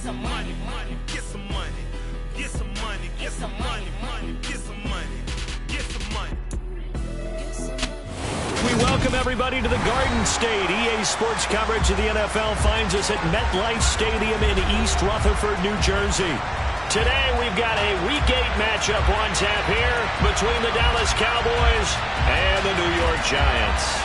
some money, money, get some money, get some money, get some money, money, get some money, get some money. We welcome everybody to the Garden State. EA Sports coverage of the NFL finds us at MetLife Stadium in East Rutherford, New Jersey. Today we've got a Week 8 matchup on tap here between the Dallas Cowboys and the New York Giants.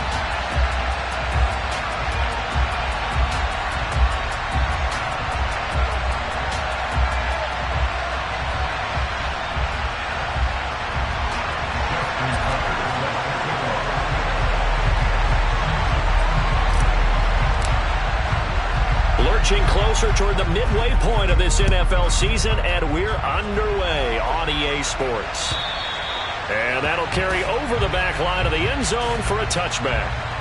Lurching closer toward the midway point of this NFL season, and we're underway on EA Sports. And that'll carry over the back line of the end zone for a touchback.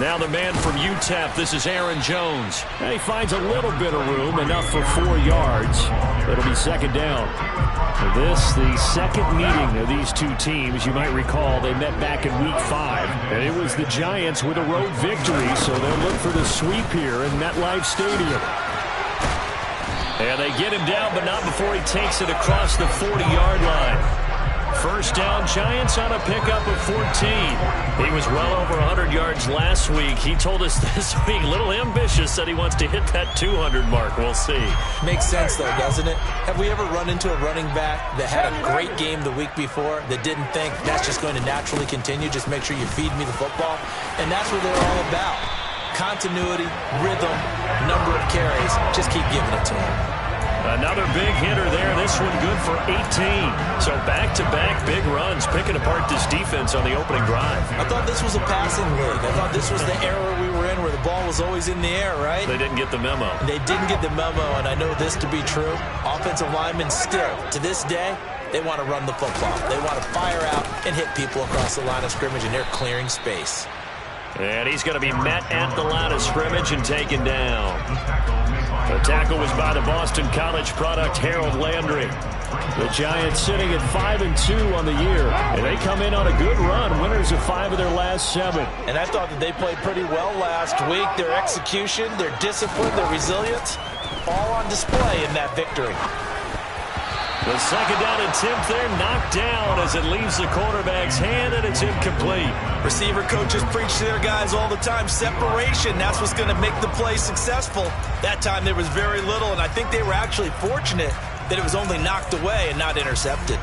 Now the man from UTEP, this is Aaron Jones. And he finds a little bit of room, enough for 4 yards. It'll be second down. This, the second meeting of these two teams. You might recall they met back in Week 5. And it was the Giants with a road victory, so they'll look for the sweep here in MetLife Stadium. And they get him down, but not before he takes it across the 40-yard line. First down, Giants on a pickup of 14. He was well over 100 yards last week. He told us this week, a little ambitious, said he wants to hit that 200 mark. We'll see. Makes sense, though, doesn't it? Have we ever run into a running back that had a great game the week before that didn't think that's just going to naturally continue? Just make sure you feed me the football. And that's what they're all about. Continuity, rhythm, number of carries. Just keep giving it to him. Another big hitter there. This one good for 18. So back-to-back big runs, picking apart this defense on the opening drive. I thought this was a passing league. I thought this was the era we were in where the ball was always in the air, right? They didn't get the memo. They didn't get the memo, and I know this to be true. Offensive linemen still, to this day, they want to run the football. They want to fire out and hit people across the line of scrimmage, and they're clearing space. And he's going to be met at the line of scrimmage and taken down. The tackle was by the Boston College product, Harold Landry. The Giants sitting at 5-2 on the year. And they come in on a good run, winners of 5 of their last 7. And I thought that they played pretty well last week. Their execution, their discipline, their resilience, all on display in that victory. The second down attempt there knocked down as it leaves the quarterback's hand, and it's incomplete. Receiver coaches preach to their guys all the time. Separation, that's what's going to make the play successful. That time there was very little, and I think they were actually fortunate that it was only knocked away and not intercepted.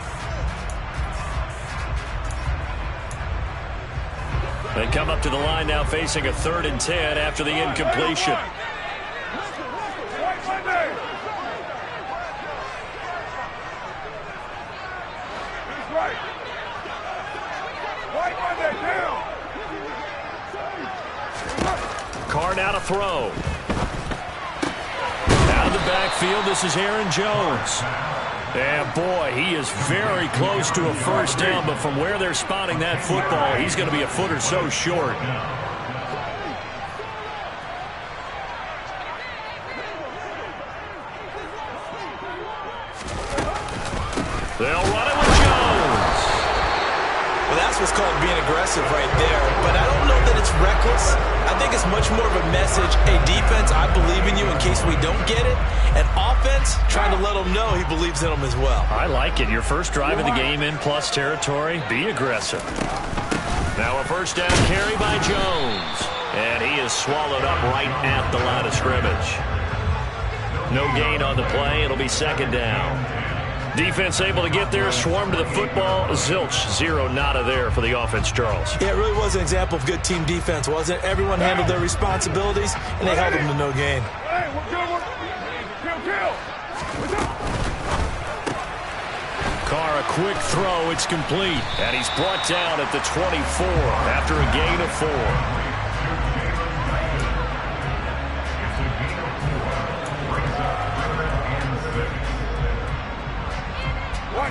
They come up to the line now facing a 3rd and 10 after the incompletion. Carr now to throw. Out of the backfield, this is Aaron Jones. And boy, he is very close to a first down, but from where they're spotting that football, he's going to be a foot or so short. They'll run it with Jones. Well, that's what's called being aggressive right there. But I don't know that it's reckless. I think it's much more of a message. Hey, defense, I believe in you in case we don't get it. And offense, trying to let them know he believes in them as well. I like it. Your first drive of the game in plus territory. Be aggressive. Now a first down carry by Jones. And he is swallowed up right at the line of scrimmage. No gain on the play. It'll be second down. Defense able to get there, swarm to the football. Zilch, 0 nada there for the offense, Charles. Yeah, it really was an example of good team defense, wasn't it? Everyone handled their responsibilities, and they held them to no gain. Carr, a quick throw. It's complete. And he's brought down at the 24 after a gain of 4.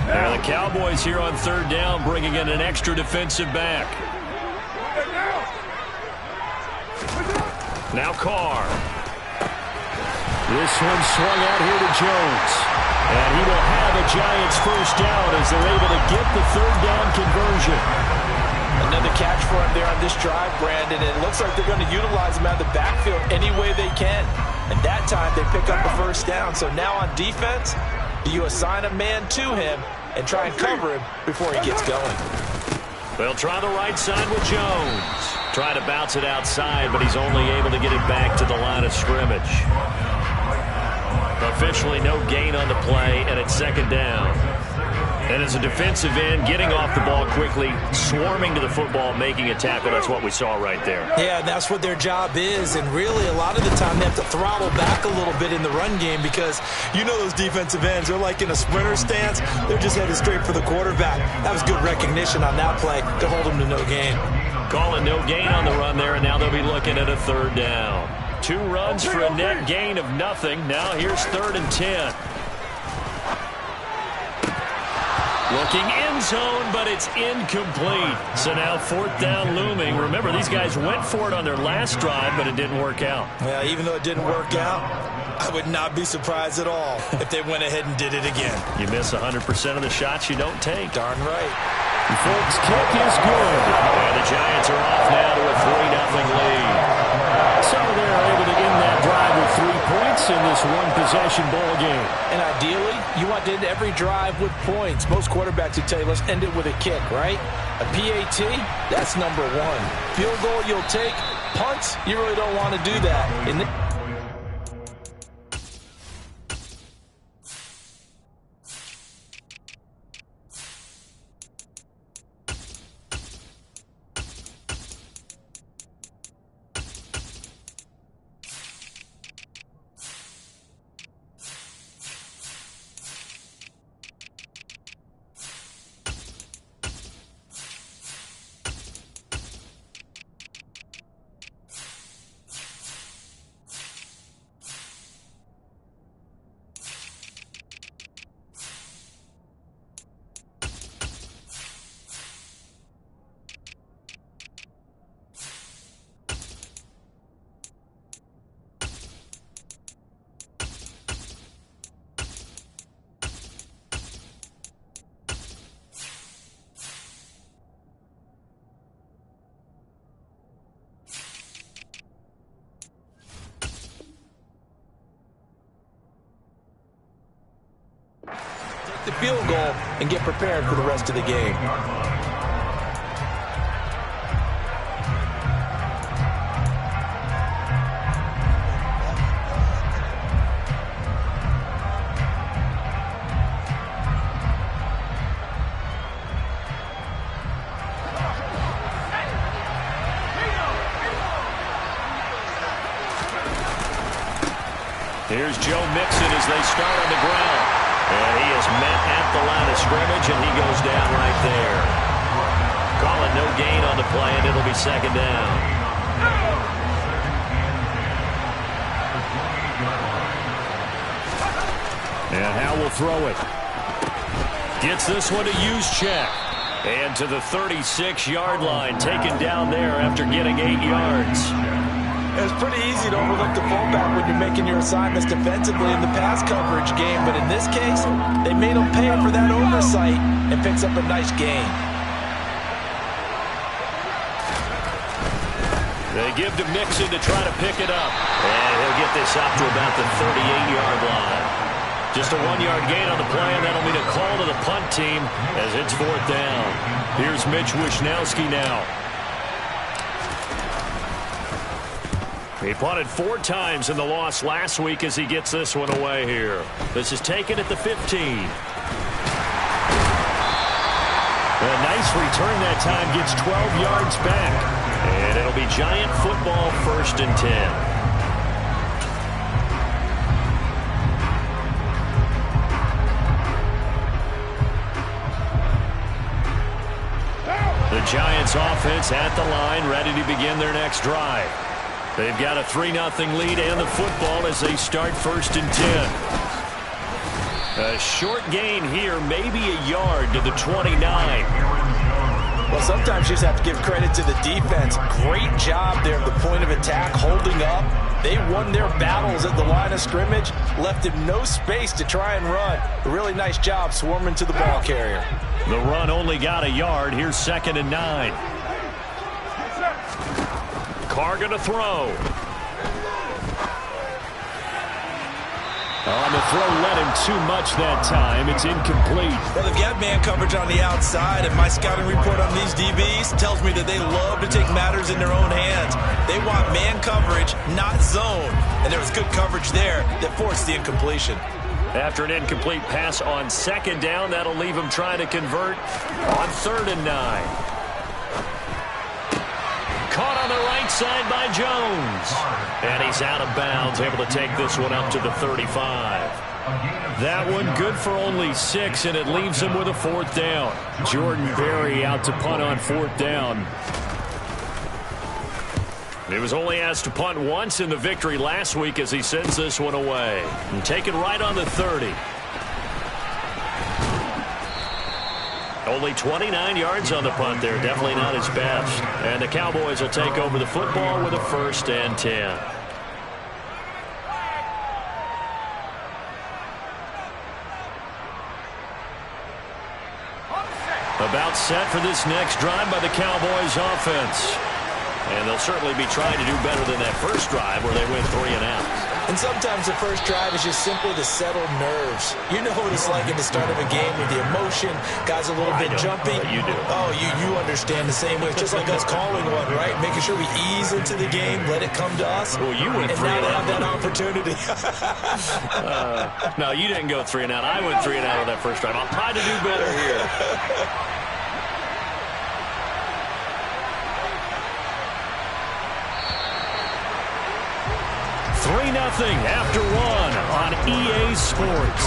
There, the Cowboys here on third down, bringing in an extra defensive back. Now Carr. This one swung out here to Jones. And he will have a Giants first down as they're able to get the third down conversion. Another catch for him there on this drive, Brandon. And it looks like they're going to utilize him out of the backfield any way they can. And that time they pick up the first down. So now on defense, you assign a man to him and try and cover him before he gets going. They'll try the right side with Jones. Try to bounce it outside, but he's only able to get it back to the line of scrimmage. Officially no gain on the play, and it's second down. And as a defensive end, getting off the ball quickly, swarming to the football, making a tackle, that's what we saw right there. Yeah, that's what their job is, and really a lot of the time they have to throttle back a little bit in the run game because you know those defensive ends, they're like in a sprinter stance. They're just headed straight for the quarterback. That was good recognition on that play to hold them to no gain. Calling no gain on the run there, and now they'll be looking at a third down. 2 runs for a net gain of nothing. Now here's 3rd and 10. Looking end zone, but it's incomplete. So now 4th down looming. Remember, these guys went for it on their last drive, but it didn't work out. Yeah, even though it didn't work out, I would not be surprised at all if they went ahead and did it again. You miss 100% of the shots you don't take. Darn right. The Folks kick is good. And the Giants are off now to a 3-0 lead. So they're able to end that drive with 3 points in this one-possession ball game. And ideally, you want to end every drive with points. Most quarterbacks would tell you, let's end it with a kick, right? A PAT, that's number 1. Field goal you'll take. Punts, you really don't want to do that. the field goal and get prepared for the rest of the game. Here's Joe Mixon as they start on the ground. And he is met at the line of scrimmage, and he goes down right there. Calling no gain on the play, and it'll be second down. And Howe will throw it. Gets this one to Juszczyk. And to the 36-yard line, taken down there after getting 8 yards. It's pretty easy to overlook the fullback when you're making your assignments defensively in the pass coverage game, but in this case, they made him pay for that oversight and picks up a nice gain. They give to Mixon to try to pick it up, and he'll get this up to about the 38-yard line. Just a 1-yard gain on the play, and that'll mean a call to the punt team as it's 4th down. Here's Mitch Wishnowski now. He punted 4 times in the loss last week as he gets this one away here. This is taken at the 15. A nice return that time, gets 12 yards back. And it'll be Giant football, 1st and 10. The Giants offense at the line, ready to begin their next drive. They've got a 3-0 lead and the football as they start 1st and 10. A short gain here, maybe a yard to the 29. Well, sometimes you just have to give credit to the defense. Great job there at the point of attack, holding up. They won their battles at the line of scrimmage, left him no space to try and run. A really nice job swarming to the ball carrier. The run only got a yard. Here's 2nd and 9. Carr going to throw. On the throw, led him too much that time. It's incomplete. Well, they've got man coverage on the outside, and my scouting report on these DBs tells me that they love to take matters in their own hands. They want man coverage, not zone. And there was good coverage there that forced the incompletion. After an incomplete pass on 2nd down, that'll leave him trying to convert on 3rd and 9. Caught on the right side by Jones. And he's out of bounds, able to take this one up to the 35. That one good for only 6, and it leaves him with a 4th down. Jordan Berry out to punt on 4th down. He was only asked to punt once in the victory last week as he sends this one away. And taken right on the 30. Only 29 yards on the punt there. Definitely not his best. And the Cowboys will take over the football with a 1st and 10. About set for this next drive by the Cowboys offense. And they'll certainly be trying to do better than that first drive where they went 3 and out. And sometimes the first drive is just simply to settle nerves. You know what it's like at the start of a game with the emotion, guys a little bit jumpy. You do. Oh, you understand the same way. It's just like us calling one, right? Making sure we ease into the game, let it come to us. Well, you went 3 and and now they out. have that opportunity. No, you didn't go 3 and out. I went 3 and out on that first drive. I'll try to do better here. 3-0 after 1 on EA Sports.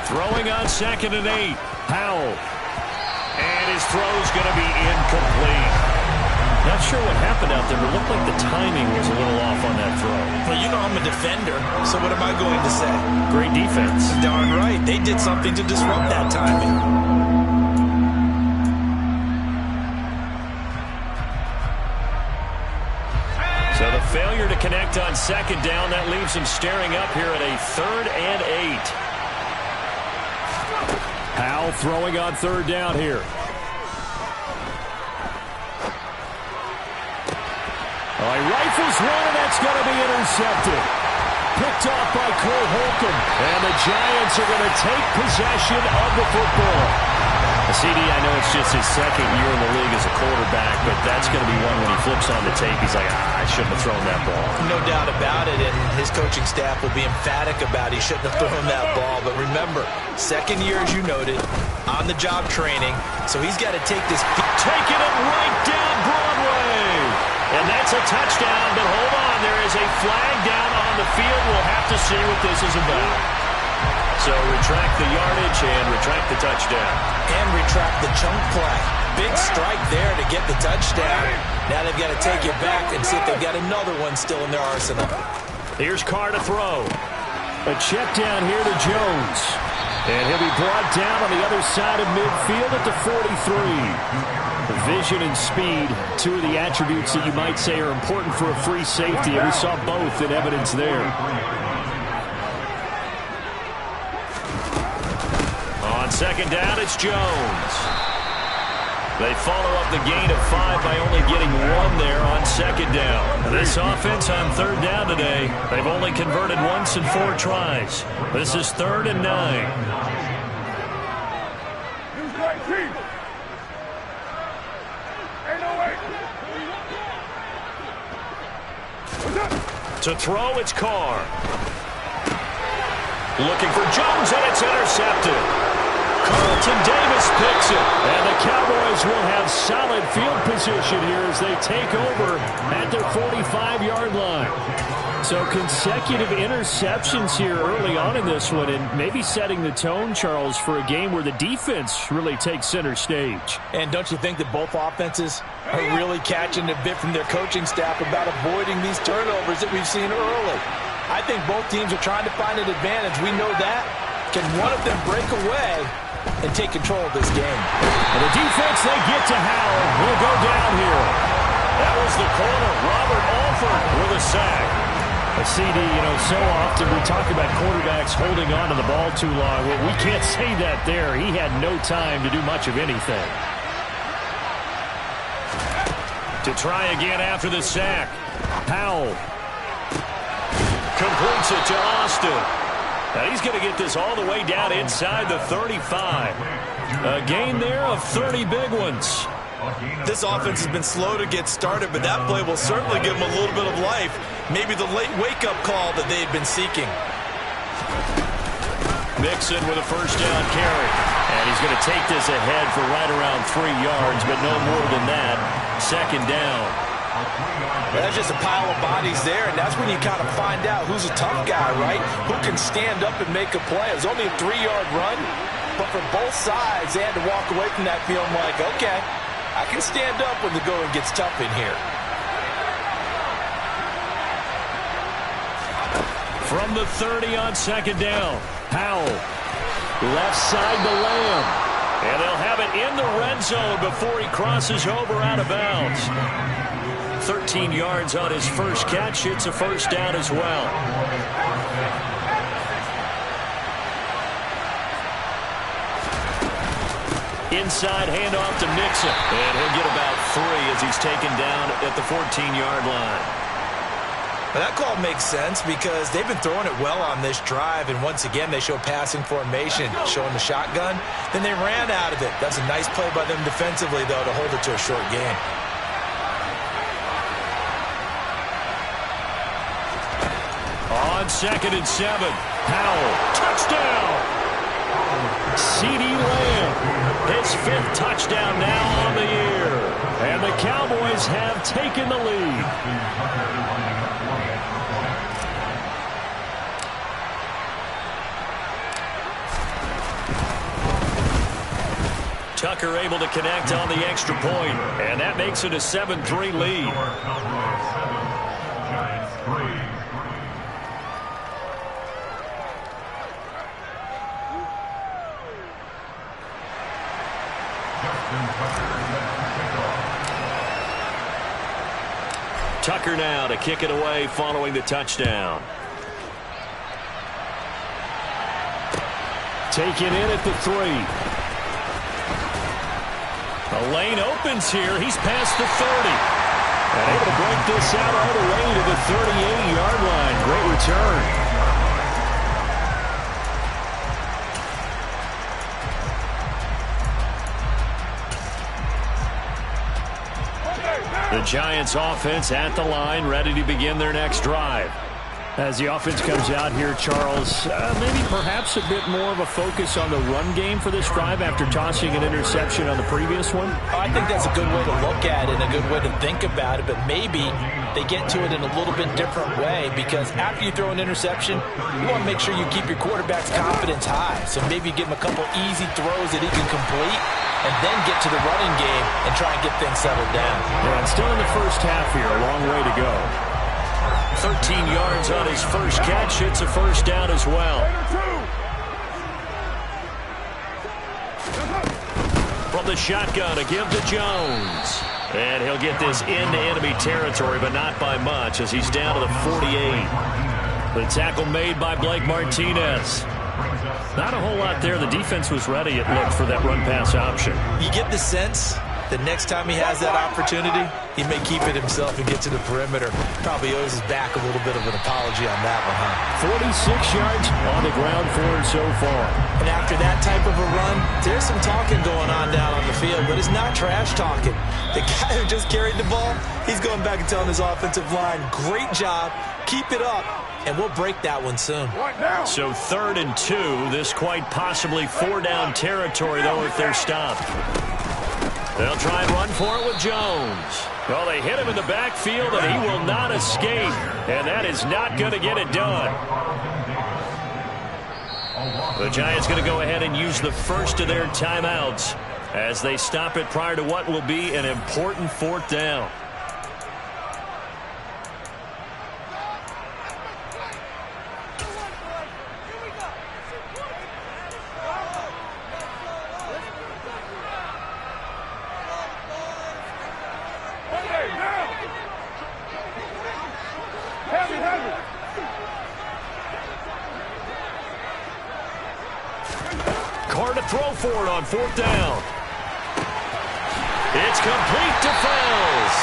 Throwing on 2nd and 8. Powell. And his throw's going to be incomplete. Not sure what happened out there, but it looked like the timing was a little off on that throw. Well, you know I'm a defender, so what am I going to say? Great defense. Darn right. They did something to disrupt that timing. So the failure to connect on 2nd down, that leaves him staring up here at a 3rd and 8. Powell throwing on 3rd down here. He rifles one, and that's going to be intercepted. Picked off by Cole Holcomb. And the Giants are going to take possession of the football. CD, I know it's just his 2nd year in the league as a quarterback, but that's going to be one when he flips on the tape. He's like, I shouldn't have thrown that ball. No doubt about it, and his coaching staff will be emphatic about he shouldn't have thrown that ball. But remember, 2nd year, as you noted, on-the-job training, so he's got to take this. Taking it right down Broadway. And that's a touchdown, but hold on, there is a flag down on the field. We'll have to see what this is about. So retract the yardage and retract the touchdown. And retract the chunk play. Big strike there to get the touchdown. Now they've got to take it back and see if they've got another one still in their arsenal. Here's Carr to throw. A check down here to Jones. And he'll be brought down on the other side of midfield at the 43. Vision and speed, 2 of the attributes that you might say are important for a free safety, and we saw both in evidence there. On 2nd down, it's Jones. They follow up the gain of 5 by only getting 1 there on 2nd down. This offense on 3rd down today, they've only converted once in 4 tries. This is 3rd and 9. To throw, it's Carr. Looking for Jones, and it's intercepted. Carlton Davis picks it. And the Cowboys will have solid field position here as they take over at their 45-yard line. So consecutive interceptions here early on in this one, and maybe setting the tone, Charles, for a game where the defense really takes center stage. And don't you think that both offenses are really catching a bit from their coaching staff about avoiding these turnovers that we've seen early? I think both teams are trying to find an advantage. We know that. Can one of them break away and take control of this game? And the defense, they get to Howell. Will go down here. That was the corner, Robert Alford, with a sack. A CD, so often we talk about quarterbacks holding on to the ball too long. Well, we can't say that there. He had no time to do much of anything. To try again after the sack. Howell completes it to Austin. Now he's going to get this all the way down inside the 35. A gain there of 30 big ones. This offense has been slow to get started, but that play will certainly give them a little bit of life. Maybe the late wake-up call that they've been seeking. Mixon with a first down carry. And he's going to take this ahead for right around 3 yards, but no more than that. Second down. That's just a pile of bodies there, and that's when you kind of find out who's a tough guy, right? Who can stand up and make a play. It was only a 3-yard run, but for both sides, they had to walk away from that feeling like, okay, I can stand up when the going gets tough in here. From the 30 on second down, Howell, left side to Lamb. And they'll have it in the red zone before he crosses over out of bounds. 13 yards on his first catch. It's a first down as well. Inside handoff to Mixon. And he'll get about 3 as he's taken down at the 14-yard line. Well, that call makes sense because they've been throwing it well on this drive, and once again they show passing formation, showing the shotgun. Then they ran out of it. That's a nice play by them defensively, though, to hold it to a short gain. On 2nd and 7, Howell, touchdown! CeeDee Lamb, his 5th touchdown now on the year. And the Cowboys have taken the lead. Tucker able to connect on the extra point, and that makes it a 7-3 lead. Tucker now to kick it away following the touchdown. Taken in at the 3. A lane opens here. He's past the 30. And able to break this out all the way to the 38-yard line. Great return. The Giants offense at the line, ready to begin their next drive. As the offense comes out here, Charles, maybe perhaps a bit more of a focus on the run game for this drive after tossing an interception on the previous one? I think that's a good way to look at it and a good way to think about it, but maybe they get to it in a little bit different way because after you throw an interception, you want to make sure you keep your quarterback's confidence high. So maybe you give him a couple easy throws that he can complete and then get to the running game and try and get things settled down. Yeah, and still in the first half here, a long way to go. 13 yards on his first catch. It's a first down as well. From the shotgun, a give to Jones. And he'll get this into enemy territory, but not by much as he's down to the 48. The tackle made by Blake Martinez. Not a whole lot there. The defense was ready, it looked, for that run-pass option. You get the sense The next time he has that opportunity, he may keep it himself and get to the perimeter. Probably owes his back a little bit of an apology on that one, huh? 46 yards on the ground for him so far. And after that type of a run, there's some talking going on down on the field, but it's not trash talking. The guy who just carried the ball, he's going back and telling his offensive line, great job, keep it up, and we'll break that one soon. So 3rd and 2, this quite possibly 4-down territory, though, if they're stopped. They'll try and run for it with Jones. Well, they hit him in the backfield, and he will not escape, and that is not going to get it done. The Giants going to go ahead and use the first of their timeouts as they stop it prior to what will be an important 4th down. Carr to throw for it on 4th down. It's complete to Fells.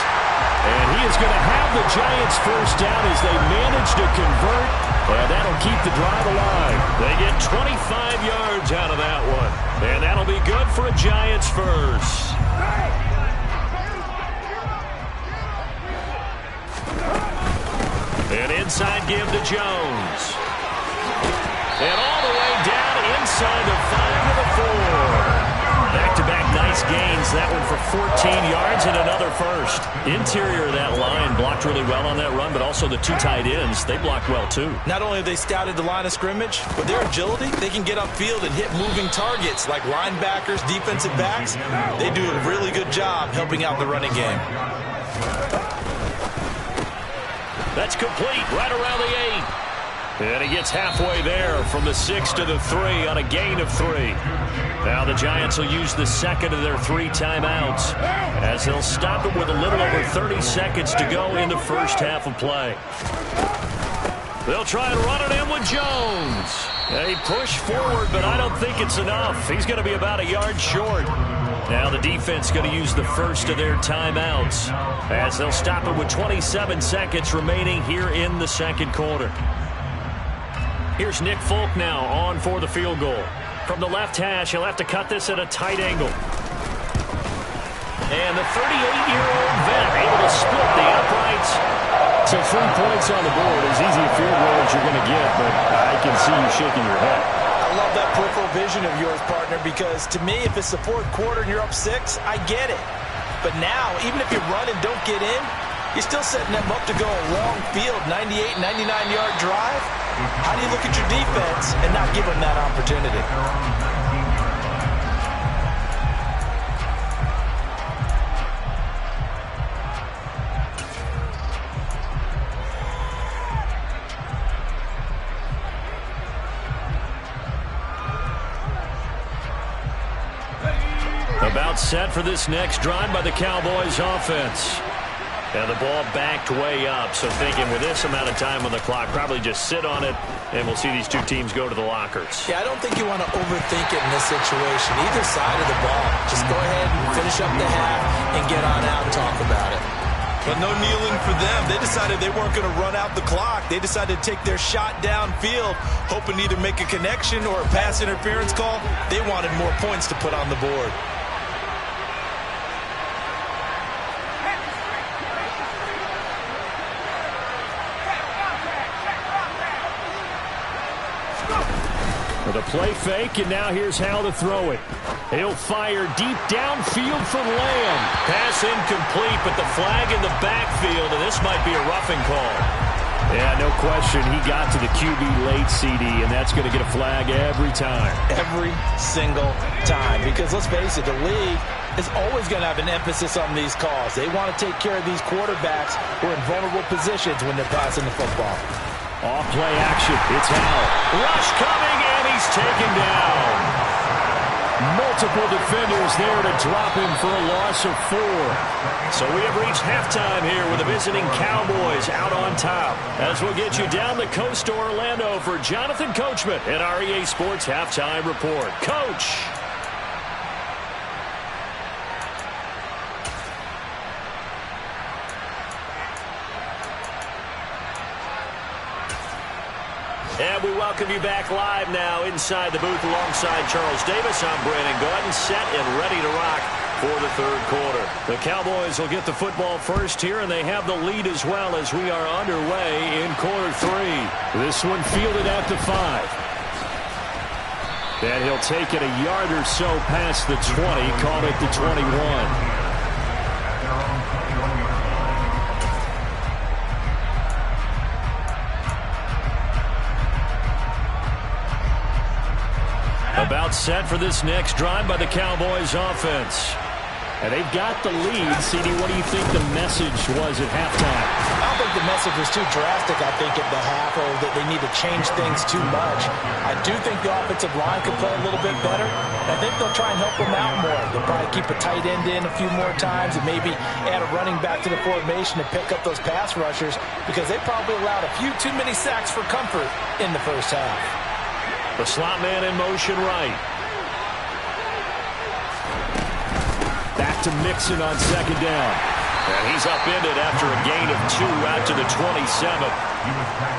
And he is going to have the Giants first down as they manage to convert. And that'll keep the drive alive. They get 25 yards out of that one. And that'll be good for a Giants first. An inside give to Jones. And all the way down inside the 5 to the 4. Back-to-back nice gains. That one for 14 yards and another first. Interior of that line blocked really well on that run, but also the 2 tight ends, they blocked well too. Not only have they scouted the line of scrimmage, but their agility, they can get upfield and hit moving targets like linebackers, defensive backs. They do a really good job helping out the running game. That's complete right around the 8. And he gets halfway there from the 6 to the 3 on a gain of 3. Now the Giants will use the second of their 3 timeouts as they'll stop it with a little over 30 seconds to go in the first half of play. They'll try and run it in with Jones. They push forward, but I don't think it's enough. He's going to be about a yard short. Now the defense going to use the first of their timeouts as they'll stop it with 27 seconds remaining here in the second quarter. Here's Nick Folk now on for the field goal. From the left hash, he'll have to cut this at a tight angle. And the 38-year-old vet able to split the uprights. So 3 points on the board, as easy a field goal as you're going to get, but I can see you shaking your head. I love that peripheral vision of yours, partner, because to me, if it's the 4th quarter and you're up 6, I get it. But now, even if you run and don't get in, you're still setting them up to go a long field, 98, 99-yard drive. How do you look at your defense and not give them that opportunity? About set for this next drive by the Cowboys offense. And the ball backed way up, so thinking with this amount of time on the clock, probably just sit on it, and we'll see these 2 teams go to the lockers. Yeah, I don't think you want to overthink it in this situation. Either side of the ball. Just go ahead and finish up the half and get on out and talk about it. But no kneeling for them. They decided they weren't going to run out the clock. They decided to take their shot downfield, hoping to either make a connection or a pass interference call. They wanted more points to put on the board. The play fake, and now here's how to throw it. He'll fire deep downfield for Lamb. Pass incomplete, but the flag in the backfield, and this might be a roughing call. Yeah, no question. He got to the QB late, CD, and that's going to get a flag every time. Every single time. Because let's face it, the league is always going to have an emphasis on these calls. They want to take care of these quarterbacks who are in vulnerable positions when they're passing the football. Off-play action. It's Howell. Rush coming, and he's taken down. Multiple defenders there to drop him for a loss of 4. So we have reached halftime here with the visiting Cowboys out on top. As we'll get you down the coast to Orlando for Jonathan Coachman at our EA Sports Halftime Report. Coach. And we welcome you back live now inside the booth alongside Charles Davis. I'm Brandon Gordon, set and ready to rock for the third quarter. The Cowboys will get the football first here, and they have the lead as well as we are underway in quarter three. This one fielded at the 5. And he'll take it a yard or so past the 20, call it the 21. About set for this next drive by the Cowboys offense. And they've got the lead. CD, what do you think the message was at halftime? I don't think the message was too drastic, I think, at the half, or that they need to change things too much. I do think the offensive line could play a little bit better. I think they'll try and help them out more. They'll probably keep a tight end in a few more times and maybe add a running back to the formation to pick up those pass rushers, because they probably allowed a few too many sacks for comfort in the first half. The slot man in motion right. Back to Mixon on second down. And he's upended after a gain of 2 out to the 27.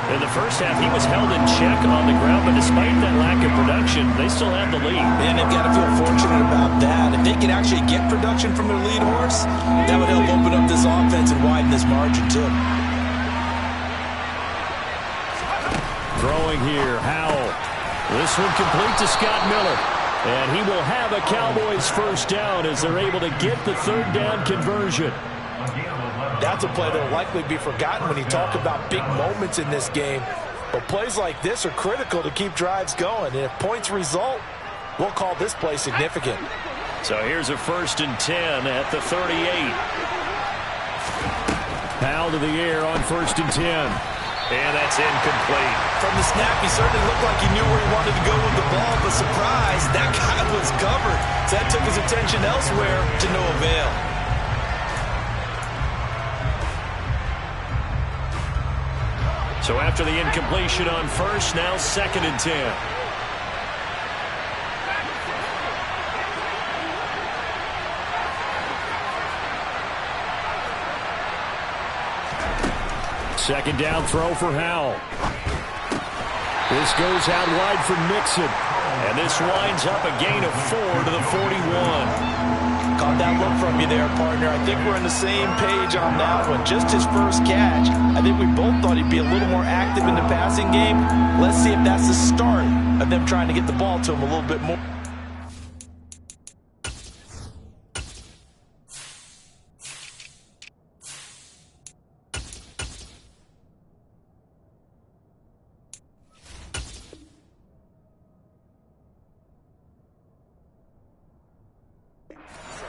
In the first half, he was held in check on the ground, but despite that lack of production, they still have the lead. And they've got to feel fortunate about that. If they can actually get production from their lead horse, that would help open up this offense and widen this margin, too. Throwing here, Howell. This one complete to Scott Miller. And he will have a Cowboys first down as they're able to get the third down conversion. That's a play that will likely be forgotten when you talk about big moments in this game. But plays like this are critical to keep drives going. And if points result, we'll call this play significant. So here's a 1st and 10 at the 38. Powell to the air on 1st and 10. And that's incomplete. From the snap, he certainly looked like he knew where he wanted to go with the ball, but surprise, that guy was covered. So that took his attention elsewhere to no avail. So after the incompletion on 1st, now 2nd and 10. Second down throw for Howell. This goes out wide for Mixon. And this winds up a gain of 4 to the 41. Caught that look from you there, partner. I think we're on the same page on that one. Just his first catch. I think we both thought he'd be a little more active in the passing game. Let's see if that's the start of them trying to get the ball to him a little bit more.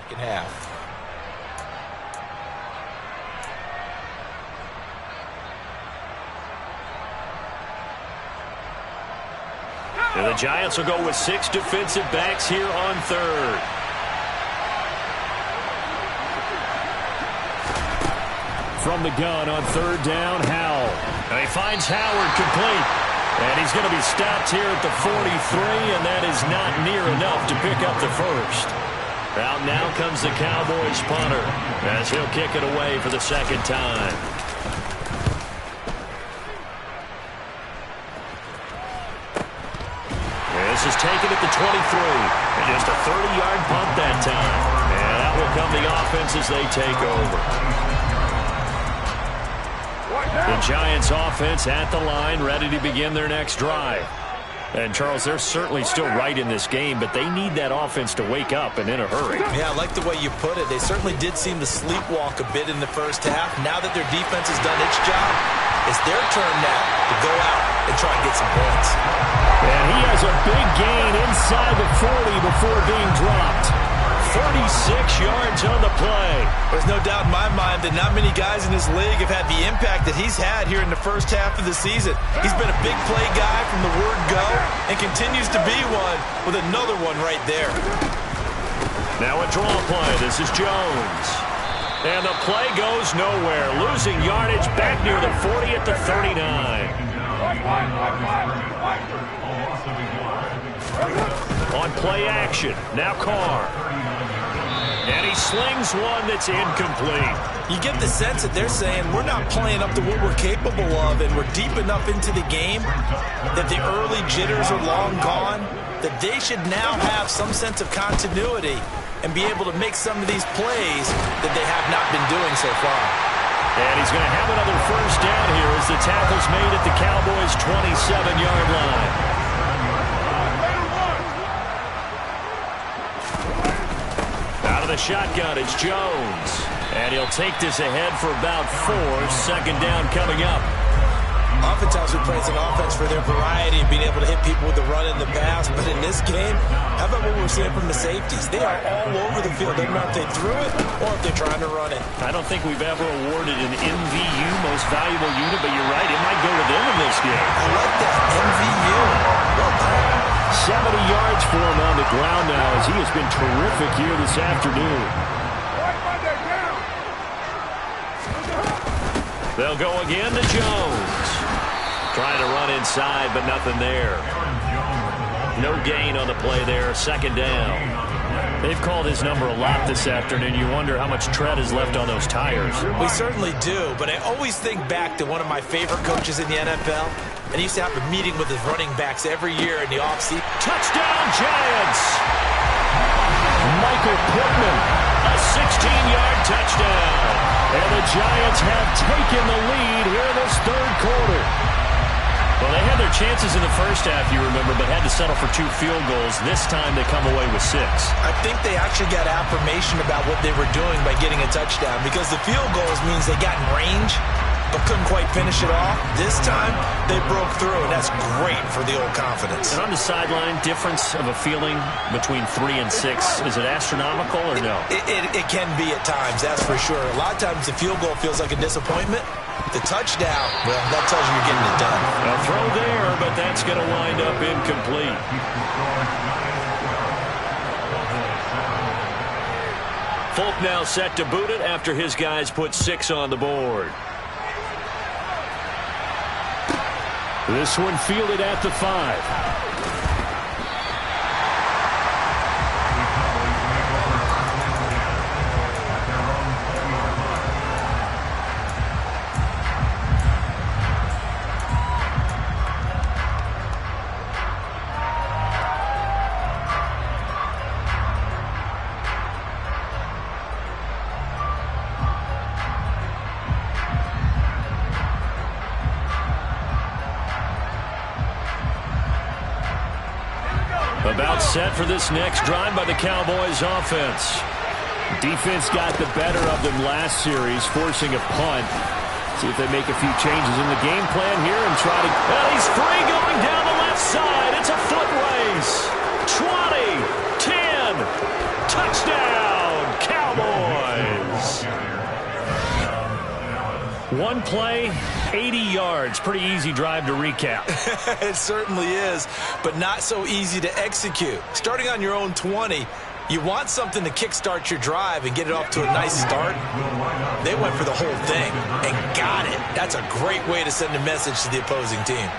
Half. And the Giants will go with 6 defensive backs here on 3rd. From the gun on 3rd down, Howell. And he finds Howard complete. And he's going to be stopped here at the 43, and that is not near enough to pick up the first. Out now comes the Cowboys punter as he'll kick it away for the second time. This is taken at the 23. And just a 30-yard punt that time. And that will come the offense as they take over. The Giants offense at the line, ready to begin their next drive. And, Charles, they're certainly still right in this game, but they need that offense to wake up and in a hurry. Yeah, I like the way you put it. They certainly did seem to sleepwalk a bit in the first half. Now that their defense has done its job, it's their turn now to go out and try and get some points. And he has a big gain inside the 40 before being dropped. 36 yards on the play. There's no doubt in my mind that not many guys in this league have had the impact that he's had here in the first half of the season. He's been a big play guy from the word go and continues to be one with another one right there. Now a draw play. This is Jones. And the play goes nowhere. Losing yardage back near the 40 at the 39. On play action. Now Carr. And he slings one that's incomplete. You get the sense that they're saying we're not playing up to what we're capable of, and we're deep enough into the game that the early jitters are long gone, that they should now have some sense of continuity and be able to make some of these plays that they have not been doing so far. And he's going to have another first down here as the tackle's made at the Cowboys' 27-yard line. Out of the shotgun, it's Jones. And he'll take this ahead for about 4. Second down coming up. Oftentimes we praise an offense for their variety and being able to hit people with the run and the pass. But in this game, how about what we're seeing from the safeties? They are all over the field. Doesn't matter if they threw it or if they're trying to run it. I don't think we've ever awarded an MVU, most valuable unit, but you're right, it might go to them in this game. I like that, MVU. Well done. 70 yards for him on the ground now as he has been terrific here this afternoon. They'll go again to Jones. Trying to run inside, but nothing there. No gain on the play there. Second down. They've called his number a lot this afternoon. You wonder how much tread is left on those tires. We certainly do, but I always think back to one of my favorite coaches in the NFL. And he used to have a meeting with his running backs every year in the offseason. Touchdown, Giants! Michael Pittman, a 16-yard touchdown. And the Giants have taken the lead here in this third quarter. Well, they had their chances in the first half, you remember, but had to settle for 2 field goals. This time they come away with 6. I think they actually got affirmation about what they were doing by getting a touchdown, because the field goals means they got in range but couldn't quite finish it off. This time they broke through, and that's great for the old confidence. And on the sideline, difference of a feeling between 3 and 6, is it astronomical or no? It can be at times, that's for sure. A lot of times the field goal feels like a disappointment. The touchdown, well, that tells you you're getting it done. A throw there, but that's going to wind up incomplete. Folk now set to boot it after his guys put 6 on the board. This one fielded at the 5. About set for this next drive by the Cowboys offense. Defense got the better of them last series, forcing a punt. See if they make a few changes in the game plan here and try to... Well, he's free going down the left side. It's a foot race. 20, 10, touchdown, Cowboys. One play, 80 yards. Pretty easy drive to recap. It certainly is, but not so easy to execute. Starting on your own 20, you want something to kickstart your drive and get it off to a nice start. They went for the whole thing and got it. That's a great way to send a message to the opposing team.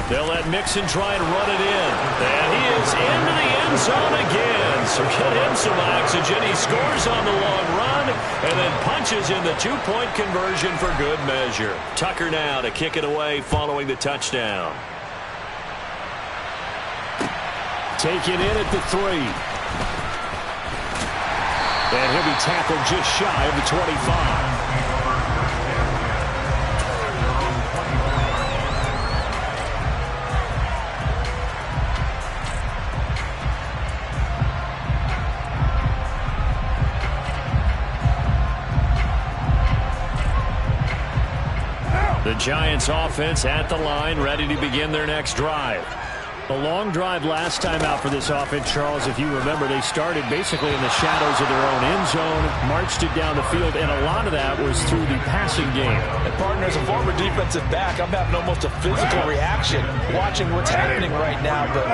They'll let Mixon try and run it in. And he is into the end zone again. So get him some oxygen. He scores on the long run and then punches in the 2-point conversion for good measure. Tucker now to kick it away following the touchdown. Taken in at the 3. And he'll be tackled just shy of the 25. The Giants offense at the line, ready to begin their next drive. A long drive last time out for this offense, Charles. If you remember, they started basically in the shadows of their own end zone, marched it down the field, and a lot of that was through the passing game. And partner, as a former defensive back, I'm having almost a physical reaction watching what's happening right now. But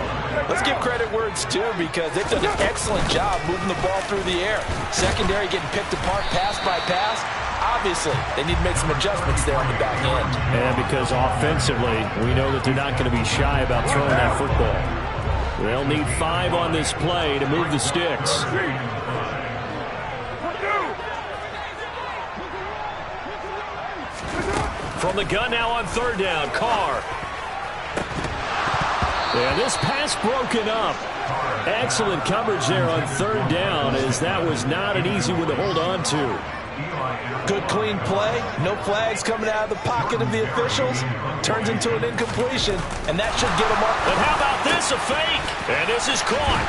let's give credit where it's due, because they've done an excellent job moving the ball through the air. Secondary getting picked apart pass by pass. Obviously, they need to make some adjustments there on the back end. And because offensively, we know that they're not going to be shy about throwing that football. They'll need 5 on this play to move the sticks. From the gun now on 3rd down, Carr. And this pass broken up. Excellent coverage there on 3rd down, as that was not an easy one to hold on to. Good clean play. No flags coming out of the pocket of the officials. Turns into an incompletion, and that should get them up. And how about this? A fake. And this is caught.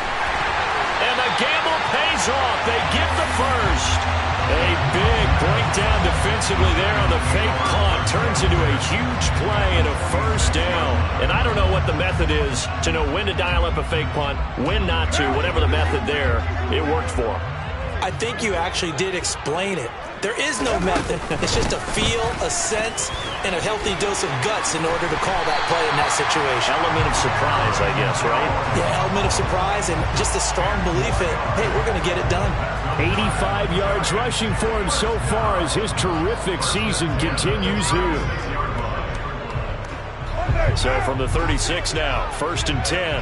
And the gamble pays off. They get the first. A big breakdown defensively there on the fake punt. Turns into a huge play and a 1st down. And I don't know what the method is to know when to dial up a fake punt, when not to. Whatever the method there, it worked for them. I think you actually did explain it. There is no method. It's just a feel, a sense, and a healthy dose of guts in order to call that play in that situation. Element of surprise, I guess, right? Yeah, element of surprise and just a strong belief in, hey, we're going to get it done. 85 yards rushing for him so far as his terrific season continues here. So from the 36 now, 1st and 10.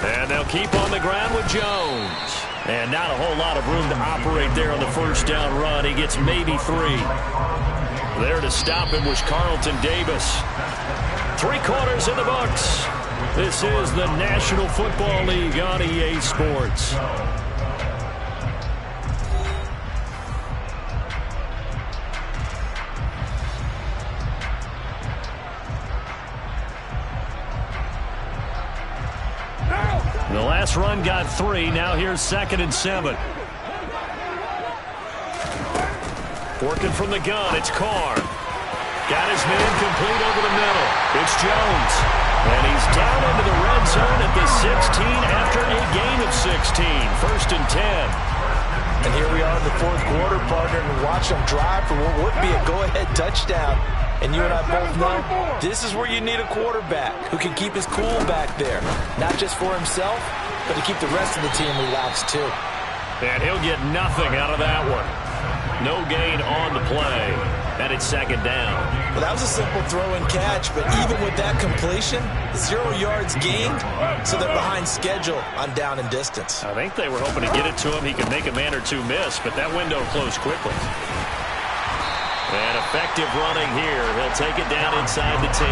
And they'll keep on the ground with Jones. And not a whole lot of room to operate there on the 1st down run. He gets maybe 3. There to stop him was Carlton Davis. 3 quarters in the books. This is the National Football League on EA Sports. The last run got 3. Now here's 2nd and 7. Working from the gun, it's Carr. Got his man complete over the middle. It's Jones. And he's down into the red zone at the 16 after a gain of 16. 1st and 10. And here we are in the 4th quarter, partner, and watch them drive for what would be a go-ahead touchdown. And you and I both know this is where you need a quarterback who can keep his cool back there. Not just for himself, but to keep the rest of the team relaxed too. And he'll get nothing out of that one. No gain on the play. And it's 2nd down. Well, that was a simple throw and catch, but even with that completion, 0 yards gained, so they're behind schedule on down and distance. I think they were hoping to get it to him. He could make a man or 2 miss, but that window closed quickly. And effective running here. He'll take it down inside the 10.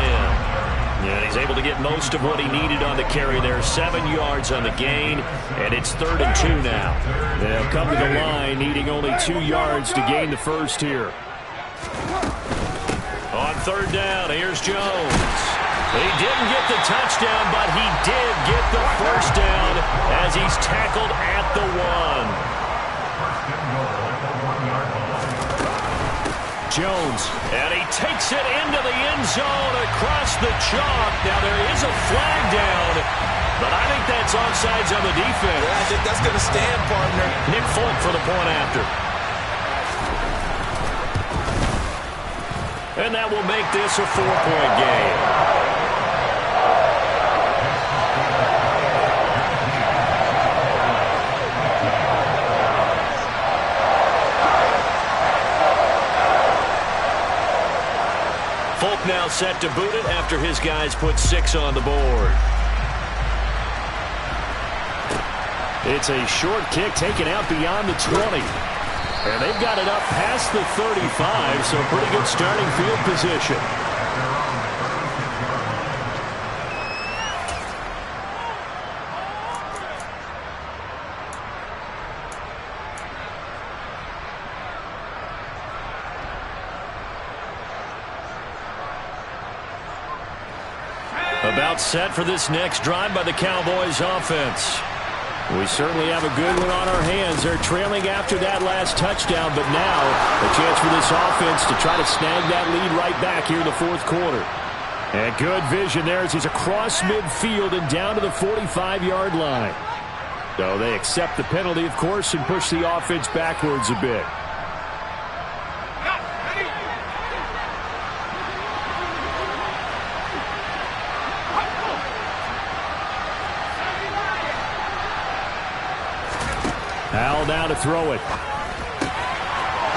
And he's able to get most of what he needed on the carry there. 7 yards on the gain, and it's 3rd and 2 now. They'll come to the line needing only 2 yards to gain the first here. On 3rd down, here's Jones. He didn't get the touchdown, but he did get the 1st down as he's tackled at the 1. Jones, and he takes it into the end zone across the chalk. Now there is a flag down, but I think that's offsides on the defense. Yeah, I think that's going to stand, partner. Nick Folk for the point after. And that will make this a 4-point game. Folk now set to boot it after his guys put 6 on the board. It's a short kick taken out beyond the 20. And they've got it up past the 35, so pretty good starting field position. About set for this next drive by the Cowboys offense. We certainly have a good one on our hands. They're trailing after that last touchdown, but now a chance for this offense to try to snag that lead right back here in the 4th quarter. And good vision there as he's across midfield and down to the 45-yard line. So they accept the penalty, of course, and push the offense backwards a bit. Al now to throw it.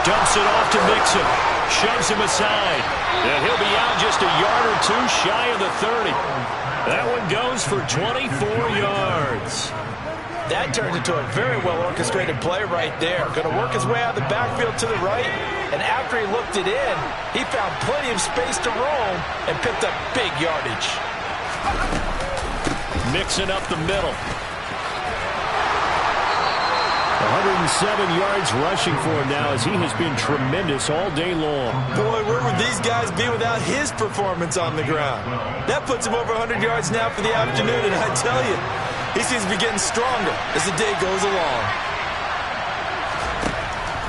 Dumps it off to Mixon. Shoves him aside. And he'll be out just a yard or two shy of the 30. That one goes for 24 yards. That turned into a very well-orchestrated play right there. Going to work his way out of the backfield to the right. And after he looked it in, he found plenty of space to roam and picked up big yardage. Mixing up the middle. 107 yards rushing for him now as he has been tremendous all day long. Boy, where would these guys be without his performance on the ground? That puts him over 100 yards now for the afternoon, and I tell you, he seems to be getting stronger as the day goes along.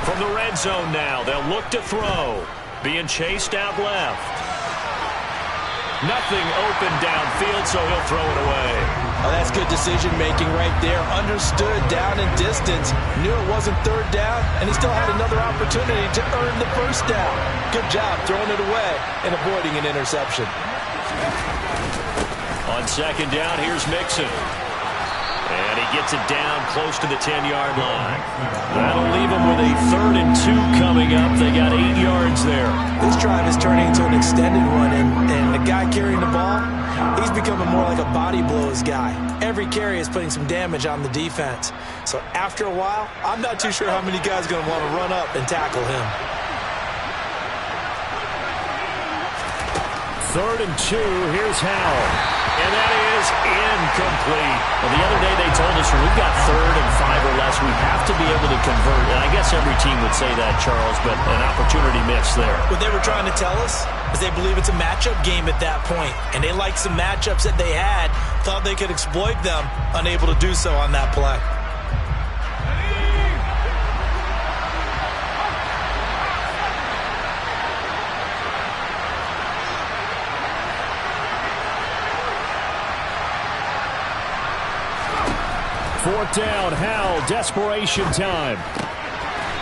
From the red zone now, they'll look to throw. Being chased out left. Nothing open downfield, so he'll throw it away. Oh, that's good decision-making right there. Understood down and distance. Knew it wasn't third down, and he still had another opportunity to earn the first down. Good job throwing it away and avoiding an interception. On second down, here's Mixon. And he gets it down close to the 10-yard line. That'll leave him with a 3rd and 2 coming up. They got 8 yards there. This drive is turning into an extended one, and the guy carrying the ball, he's becoming more like a body blows guy. Every carry is putting some damage on the defense. So after a while, I'm not too sure how many guys are going to want to run up and tackle him. 3rd and 2, here's Howell. And that is incomplete. Well, the other day they told us when we've got 3rd and 5 or less, we have to be able to convert. And I guess every team would say that, Charles, but an opportunity missed there. What they were trying to tell us is they believe it's a matchup game at that point. And they liked some matchups that they had, thought they could exploit them, unable to do so on that play. Fourth down, Howell, desperation time.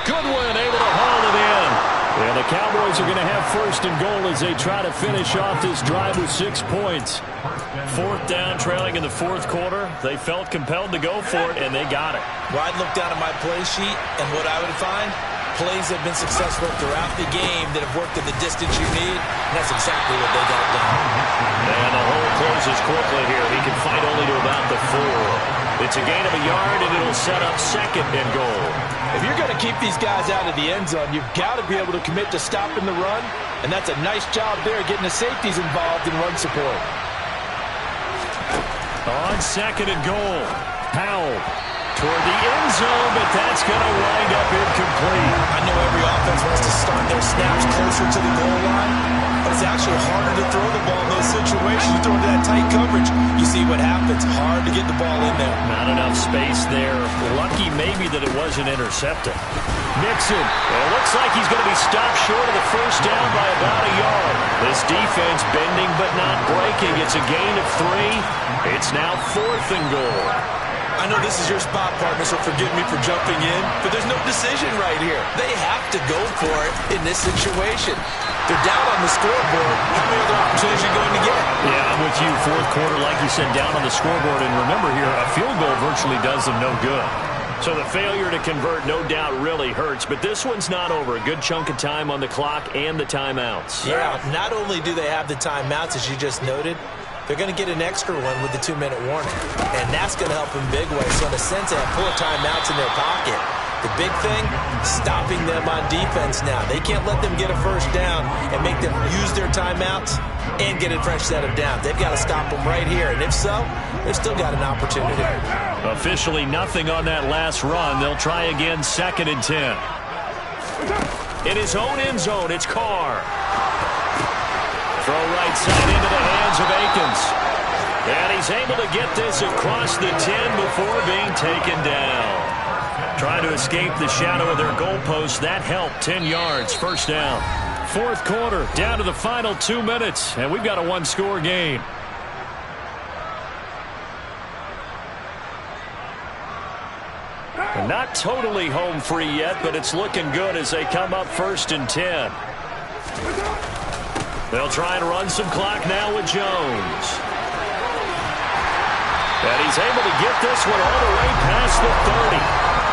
Goodwin able to haul it in. And the Cowboys are going to have 1st and goal as they try to finish off this drive with 6 points. 4th down, trailing in the 4th quarter. They felt compelled to go for it, and they got it. Well, I'd look down at my play sheet, and what I would find, plays have been successful throughout the game that have worked at the distance you need, and that's exactly what they got done. And the hole closes quickly here. He can fight only to about the 4. It's a gain of a yard, and it'll set up 2nd and goal. If you're going to keep these guys out of the end zone, you've got to be able to commit to stopping the run, and that's a nice job there getting the safeties involved in run support. On 2nd and goal, Howell toward the end zone, but that's going to wind up incomplete. I know every offense wants to start their snaps closer to the goal line, but it's actually harder to throw the ball in those situations. You throw into that tight coverage, you see what happens. Hard to get the ball in there. Not enough space there. Lucky maybe that it wasn't intercepted. Mixon. It looks like he's going to be stopped short of the 1st down by about a yard. This defense bending but not breaking. It's a gain of 3. It's now 4th and goal. I know this is your spot, partner, so forgive me for jumping in, but there's no decision right here. They have to go for it in this situation. They're down on the scoreboard. How many other opportunities are you going to get? Yeah, I'm with you. 4th quarter, like you said, down on the scoreboard. And remember here, a field goal virtually does them no good. So the failure to convert, no doubt, really hurts. But this one's not over. A good chunk of time on the clock and the timeouts. Yeah, not only do they have the timeouts, as you just noted, they're going to get an extra one with the 2-minute warning. And that's going to help in big ways. So in a sense, they have full timeouts in their pocket. The big thing, stopping them on defense now. They can't let them get a 1st down and make them use their timeouts and get a fresh set of downs. They've got to stop them right here. And if so, they've still got an opportunity. Officially nothing on that last run. They'll try again 2nd and 10. In his own end zone, it's Carr. Throw right side into the hands of Akins. And he's able to get this across the 10 before being taken down. Trying to escape the shadow of their goalpost. That helped. 10 yards, 1st down. 4th quarter, down to the final 2 minutes. And we've got a 1-score game. And not totally home free yet, but it's looking good as they come up 1st and 10. They'll try and run some clock now with Jones. And he's able to get this one all the way past the 30.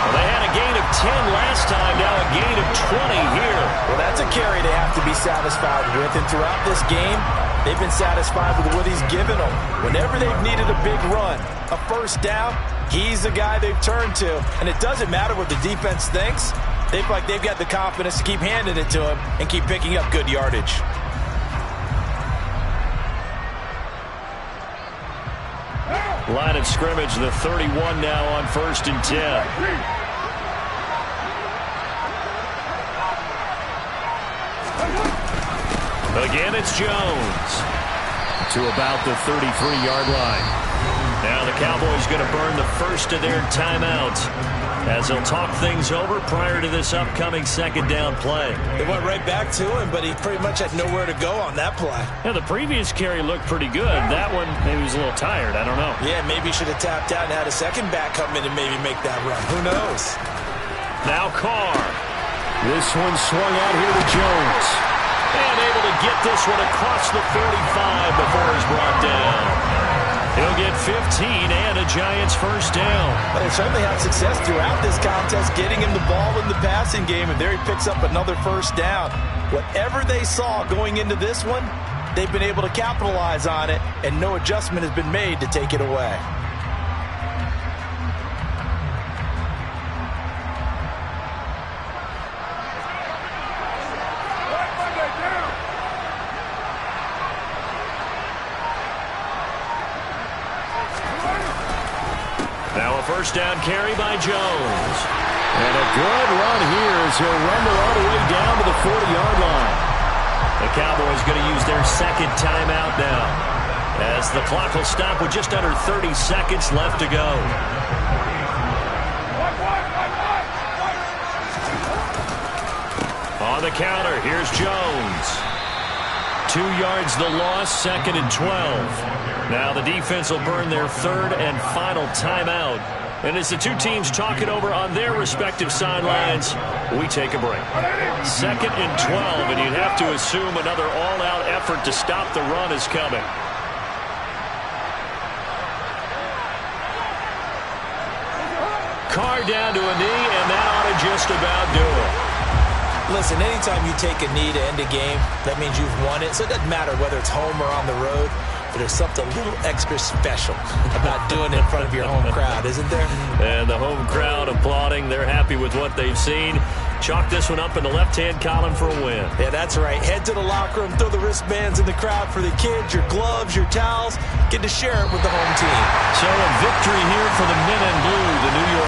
Well, they had a gain of 10 last time, now a gain of 20 here. Well, that's a carry they have to satisfied with. And throughout this game, they've been satisfied with what he's given them. Whenever they've needed a big run, a first down, he's the guy they've turned to. And it doesn't matter what the defense thinks. They feel like they've got the confidence to keep handing it to him and keep picking up good yardage. Line of scrimmage, the 31 now on 1st and 10. Again, it's Jones to about the 33-yard line. Now the Cowboys going to burn the first of their timeouts as they'll talk things over prior to this upcoming second down play. They went right back to him, but he pretty much had nowhere to go on that play. Yeah, the previous carry looked pretty good. That one, maybe he was a little tired. I don't know. Yeah, maybe he should have tapped out and had a second back come in and maybe make that run. Who knows? Now Carr. This one swung out here to Jones. And able to get this one across the 45 before he's brought down. He'll get 15 and a Giants first down. But they certainly had success throughout this contest, getting him the ball in the passing game, and there he picks up another first down. Whatever they saw going into this one, they've been able to capitalize on it, and no adjustment has been made to take it away. Now a first down carry by Jones. And a good run here as he'll rumble all the way down to the 40-yard line. The Cowboys going to use their second timeout now, as the clock will stop with just under 30 seconds left to go. On the counter, here's Jones. 2 yards the loss, 2nd and 12. Now the defense will burn their third and final timeout. And as the two teams talk it over on their respective sidelines, we take a break. 2nd and 12, and you'd have to assume another all-out effort to stop the run is coming. Carr down to a knee, and that ought to just about do it. Listen, anytime you take a knee to end a game, that means you've won it. So it doesn't matter whether it's home or on the road, but there's something a little extra special about doing it in front of your home crowd, isn't there? And the home crowd applauding. They're happy with what they've seen. Chalk this one up in the left-hand column for a win. Yeah, that's right. Head to the locker room, throw the wristbands in the crowd for the kids, your gloves, your towels. Get to share it with the home team. So a victory here for the men in blue, the New York